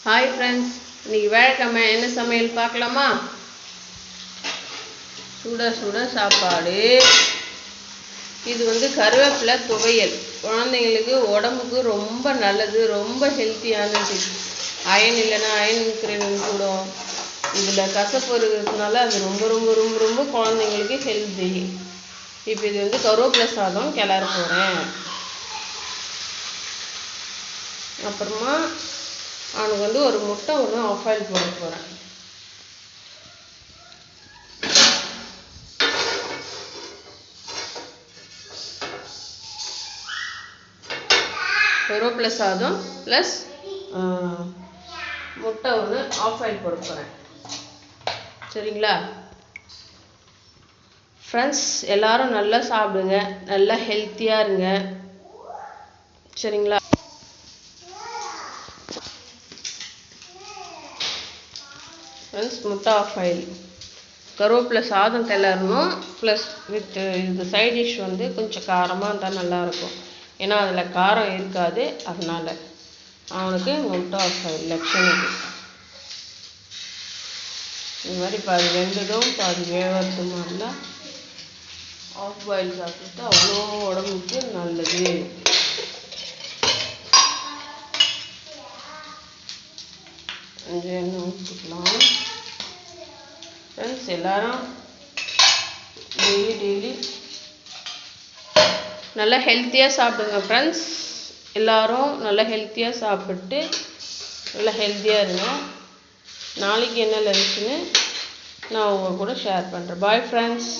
Hi friends, இன்னைக்கு வேலைக்கிழமை என்ன சமையல் பார்க்கலாமா? சுட சுட சாப்பாடு. இது கருவேப்பிலை துவையல். குழந்தைங்களுக்கு உடம்புக்கு ரொம்ப நல்லது, ரொம்ப ஹெல்த்தியானது. அயன் இல்லைன்னா அயன் இருக்கிறவங்க கூட இதில் கசப்பு இருக்கிறதுனால அது ரொம்ப ரொம்ப ரொம்ப ரொம்ப குழந்தைங்களுக்கு ஹெல்த்தி. இப்போ இது கருவேப்பிலை சாதம் கிளற போகிறேன். அப்புறமா அவனுக்கு ஒரு முட்டை ஒன்று ஆஃப் ஆயில் போட போகிறேன். கருவேப்பிலை சாதம் ப்ளஸ் முட்டை ஒன்று ஆஃப் ஆயில் போட போகிறேன். சரிங்களா ஃப்ரெண்ட்ஸ், எல்லாரும் நல்லா சாப்பிடுங்க, நல்லா ஹெல்த்தியாக இருங்க. சரிங்களா ஃப்ரெண்ட்ஸ், முட்டை ஆஃப் ஆயில், கருவேப்பிலை சாதம் கிளறணும். ப்ளஸ் வித் இது சைட் டிஷ் கொஞ்சம் காரமாக இருந்தால் நல்லாயிருக்கும். ஏன்னா அதில் காரம் இருக்காது, அதனால் அவனுக்கு முட்டை ஆஃப் ஆயில் லட்சணுக்கு. இது மாதிரி பாதி வெந்ததும் பாதி வேவறது மாதிரிலாம் ஆஃப் பாயில் சாப்பிட்டு அவ்வளோ உடம்புக்கு நல்லது. கொஞ்சம் எண்ணெய் ஊற்றிக்கலாம். ஃப்ரெண்ட்ஸ், எல்லாரும் டெய்லி நல்லா ஹெல்த்தியாக சாப்பிடுங்க. ஃப்ரெண்ட்ஸ், எல்லோரும் நல்லா ஹெல்த்தியாக சாப்பிட்டு நல்லா ஹெல்த்தியாக இருங்க. நாளைக்கு என்ன லஞ்சுன்னு நான் உங்கள் கூட ஷேர் பண்ணுறேன். Bye friends.